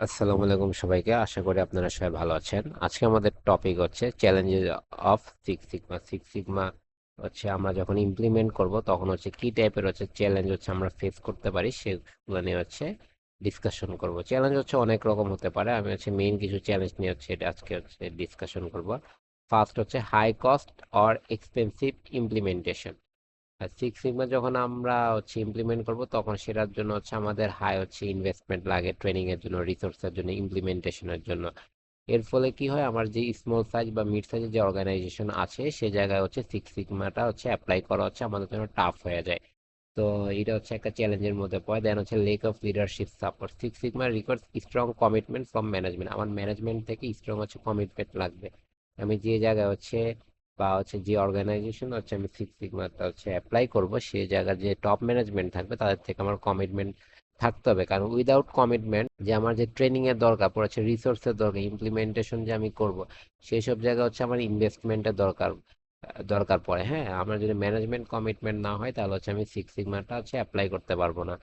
আসসালামু আলাইকুম সবাইকে। আশা করি আপনারা সবাই ভালো আছেন। আজকে আমাদের টপিক হচ্ছে challenges of six sigma. Six sigma হচ্ছে আমরা যখন ইমপ্লিমেন্ট করব তখন হচ্ছে কি টাইপের হচ্ছে চ্যালেঞ্জ হচ্ছে আমরা ফেস করতে পারি সেগুলো নিয়ে হচ্ছে ডিসকাশন করব। চ্যালেঞ্জ হচ্ছে অনেক রকম হতে পারে, আমি হচ্ছে মেইন কিছু চ্যালেঞ্জ নিয়ে হচ্ছে এটা আজকে হচ্ছে ডিসকাশন করব। ফার্স্ট হচ্ছে high cost or expensive implementation. আর সিক্স সিগমা যখন আমরা হচ্ছে ইমপ্লিমেন্ট করব তখন সেটার জন্য হচ্ছে আমাদের হাই হচ্ছে ইনভেস্টমেন্ট লাগে, ট্রেনিং এর জন্য, রিসোর্সের জন্য, ইমপ্লিমেন্টেশনের জন্য। এর ফলে কি হয়, আমার যে স্মল সাইজ বা মিড সাইজের যে অর্গানাইজেশন আছে সে জায়গায় হচ্ছে সিক্স সিগমাটা হচ্ছে অ্যাপ্লাই করা হচ্ছে আমাদের জন্য টাফ হয়ে যায়। তো এটা হচ্ছে একটা চ্যালেঞ্জের মধ্যে পড়ে। দেন হচ্ছে lake of leadership support. Six sigma requires strong commitment from management. আমার ম্যানেজমেন্ট থেকে স্ট্রং হচ্ছে কমিটমেন্ট লাগবে। আমি যে জায়গায় হচ্ছে বা হচ্ছে যে অর্গানাইজেশন হচ্ছে আমি সিক্স সিগমাটা হচ্ছে অ্যাপ্লাই করব, সেই জায়গায় যে টপ ম্যানেজমেন্ট থাকবে তাদের থেকে আমার কমিটমেন্ট থাকতে হবে। কারণ উইদাউট কমিটমেন্ট, যে আমার যে ট্রেনিং এর দরকার পড়েছে, রিসোর্সের দরকার, ইমপ্লিমেন্টেশন যে আমি করব, সেই সব জায়গায় হচ্ছে আমার ইনভেস্টমেন্টের দরকার পড়ে। হ্যাঁ, আমার যদি ম্যানেজমেন্ট কমিটমেন্ট না হয় তাহলে হচ্ছে আমি সিক্স সিগমাটা হচ্ছে অ্যাপ্লাই করতে পারবো না।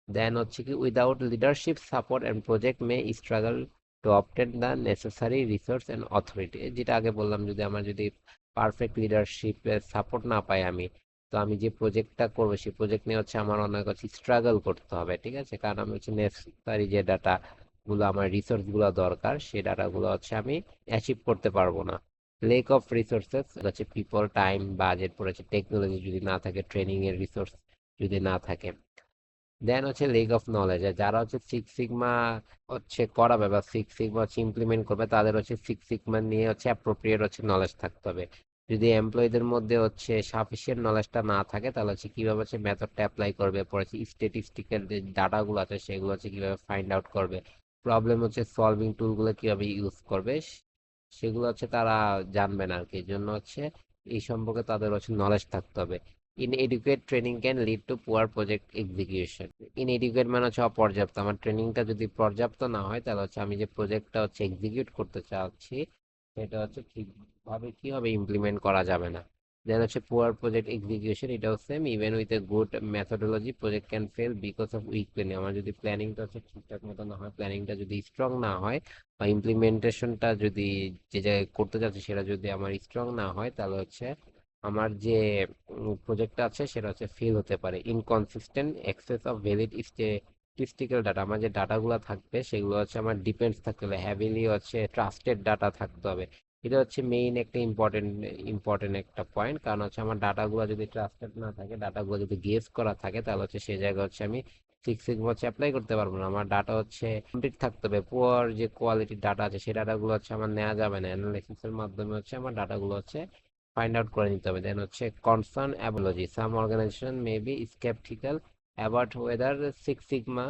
দেন হচ্ছে কি without leadership support and project May struggle to obtain the necessary resource and authority. যেটা আগে বললাম, যদি পারফেক্ট লিডারশিপ সাপোর্ট না পাই আমি, তো আমি যে প্রজেক্টটা করবো সেই প্রজেক্ট নিয়ে হচ্ছে আমার অনেক হচ্ছে স্ট্রাগল করতে হবে। ঠিক আছে, কারণ আমি হচ্ছে নেসেসারি যে ডাটা গুলো, আমার রিসোর্স গুলো দরকার, সেই ডাটাগুলো হচ্ছে আমি অ্যাচিভ করতে পারবো না। লেক অফ রিসোর্সেস হচ্ছে পিপল, টাইম, বাজেট পড়েছে, টেকনোলজি যদি না থাকে, ট্রেনিং এর রিসোর্স যদি না থাকে। দেন হচ্ছে লেক অফ নলেজ। যারা হচ্ছে সিক্স সিগমা হচ্ছে করাবে বা সিক্স সিগমা হচ্ছে ইমপ্লিমেন্ট করবে, তাদের হচ্ছে সিক্স সিগমা নিয়ে হচ্ছে অ্যাপ্রোপ্রিয়েট হচ্ছে নলেজ থাকতে হবে। যদি এমপ্লয়ীদের মধ্যে হচ্ছে সাফিসিয়েন্ট নলেজটা না থাকে তাহলে হচ্ছে কিভাবে হচ্ছে মেথডটা অ্যাপ্লাই করবে, পরে স্ট্যাটিস্টিক্যাল যে ডাটাগুলো আছে সেগুলো হচ্ছে কিভাবে ফাইন্ড আউট করবে, প্রবলেম হচ্ছে সলভিং টুলগুলো কিভাবে ইউজ করবে, সেগুলো হচ্ছে তারা জানবে না আর কি। এই জন্য হচ্ছে এই সম্পর্কে তাদের হচ্ছে নলেজ থাকতে হবে। Inadequate training can lead to poor project execution. Inadequate মানে হচ্ছে অপর্যাপ্ত। আমার ট্রেনিংটা যদি পর্যাপ্ত না হয় তাহলে হচ্ছে আমি যে প্রজেক্টটা হচ্ছে এক্সিকিউট করতে চাচ্ছি সেটা হচ্ছে ঠিকভাবে কিভাবে ইমপ্লিমেন্ট করা যাবে না। দেন হচ্ছে পুয়ার প্রজেক্ট এক্সিকিউশন, এটাও same. Even with a good methodology project can fail because of weak planning. আমার যদি প্ল্যানিংটা হচ্ছে ঠিকঠাক মতো না হয়, প্ল্যানিংটা যদি স্ট্রং না হয়, বা ইমপ্লিমেন্টেশনটা যদি যে জায়গায় করতে যাচ্ছি সেটা যদি আমার স্ট্রং না হয়, তাহলে হচ্ছে আমার যে প্রজেক্টটা আছে সেটা হচ্ছে ফেল হতে পারে। Inconsistent access of valid statistical data. আমার যে ডাটাগুলো থাকবে সেগুলো হচ্ছে আমার ডিপেন্ডস থাকতে হবে, হ্যাভিলি হচ্ছে ট্রাস্টেড ডাটা থাকতে হবে। এটা হচ্ছে মেইন একটা ইম্পর্টেন্ট একটা পয়েন্ট। কারণ হচ্ছে আমার ডাটাগুলো যদি ট্রাস্টেড না থাকে, ডাটাগুলো যদি গেস করা থাকে, তাহলে হচ্ছে সেই জায়গায় হচ্ছে আমি সিক্স সিগমা হচ্ছে অ্যাপ্লাই করতে পারবো না। আমার ডাটা হচ্ছে কমপ্লিট থাকতে হবে। পুয়ার যে কোয়ালিটির ডাটা আছে সেই ডাটাগুলো হচ্ছে আমার নেওয়া যাবে না। অ্যানালাইসিসের মাধ্যমে হচ্ছে আমার ডাটাগুলো হচ্ছে ফাইন্ড আউট করে নিতে হবে। দেন হচ্ছে concern apology. Some organisation may be sceptical about whether six sigma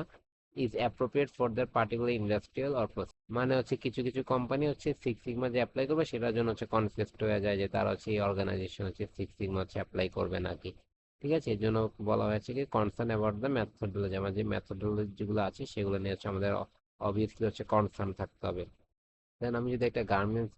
is appropriate for their particular industrial or process. মানে হচ্ছে কিছু কিছু কোম্পানি হচ্ছে সিক্স সিগমা যে অ্যাপ্লাই করবে সেটার জন্য হচ্ছে কনফিউজড হয়ে যায় যে তারা হচ্ছে এই অর্গানাইজেশন হচ্ছে সিক্স সিগমা হচ্ছে অ্যাপ্লাই করবে নাকি। ঠিক আছে, এর জন্য বলা হয়েছে কি কনসার্ন অ্যাবাউট দ্য মেথোডোলজি। আমার যে মেথোডোলজি যেগুলো আছে সেগুলো নিয়ে হচ্ছে আমাদের অবভিয়াসলি হচ্ছে কনসার্ন থাকতে হবে। দেন আমি যদি একটা গার্মেন্টস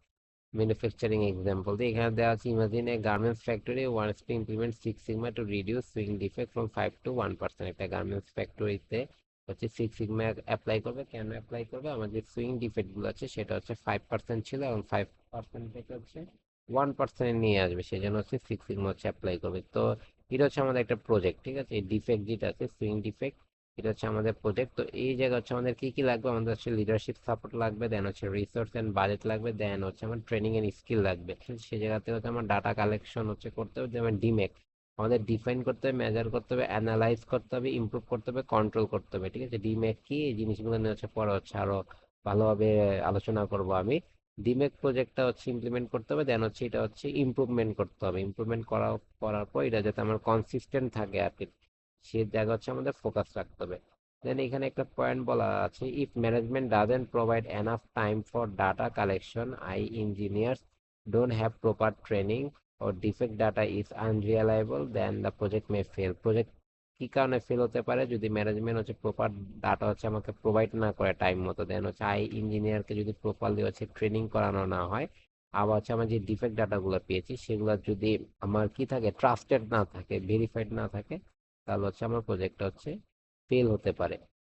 ম্যানুফ্যাকচারিং এক্সাম্পল দিই, এখানে দেওয়া আছে imagine a garments factory wants to implement six sigma to reduce swing defect from 5 to 1%। একটা গার্মেন্টস ফ্যাক্টরিতে হচ্ছে সিক্স সিগমা অ্যাপ্লাই করবে। কেন অ্যাপ্লাই করবে? আমার যে সুইং ডিফেক্ট গুলো আছে সেটা হচ্ছে 5% ছিল, এবং 5% থেকে হচ্ছে 1% নিয়ে আসবে, সেই জন্য হচ্ছে সিক্স সিগমা হচ্ছে অ্যাপ্লাই করবে। তো এটা হচ্ছে আমাদের একটা প্রজেক্ট। ঠিক আছে, এই ডিফেক্ট যেটা আছে সুইং ডিফেক্ট, এটা হচ্ছে আমাদের প্রজেক্ট। তো এই জায়গা হচ্ছে আমাদের কি কি লাগবে, আমাদের হচ্ছে লিডারশিপ সাপোর্ট লাগবে, দেন হচ্ছে রিসোর্স এন্ড বাজেট লাগবে, দেন হচ্ছে আমার ট্রেনিং এন্ড স্কিল লাগবে। সেই জায়গাতে হচ্ছে আমার ডাটা কালেকশন হচ্ছে করতে হবে, যেমন ডিমেক আমাদের ডিফাইন করতে হবে, মেজার করতে হবে, অ্যানালাইজ করতে হবে, ইমপ্রুভ করতে হবে, কন্ট্রোল করতে হবে। ঠিক আছে, ডিমেক কি, এই জিনিসগুলো নিয়ে হচ্ছে পরে হচ্ছে আরো ভালোভাবে আলোচনা করব আমি। ডিমেক প্রজেক্টটা হচ্ছে ইমপ্লিমেন্ট করতে হবে, দেন হচ্ছে এটা হচ্ছে ইমপ্রুভমেন্ট করতে হবে। ইমপ্রুভমেন্ট করার পর এটা যাতে আমার কনসিস্টেন্ট থাকে আর কি, সে জায়গা হচ্ছে আমাদের ফোকাস রাখতে হবে। দেন এখানে একটা পয়েন্ট বলা আছে, if management doesn't provide enough time for data collection, I engineers don't have proper training or defect data is unreliable, then the project may fail. Project কি কারণে ফেল হতে পারে? যদি ম্যানেজমেন্ট হচ্ছে প্রপার ডাটা হচ্ছে আমাকে প্রোভাইড না করে টাইম মতো, দেন হচ্ছে আই ইঞ্জিনিয়ারকে যদি প্রপারলি হচ্ছে ট্রেনিং করানো না হয়, আবার হচ্ছে আমার যে ডিফেক্ট ডাটাগুলো পেয়েছি সেগুলো যদি আমার কি থাকে, ট্রাস্টেড না থাকে, ভেরিফাইড না থাকে, তাহলে হচ্ছে আমার প্রজেক্টটা হচ্ছে ফেল হতে পারে।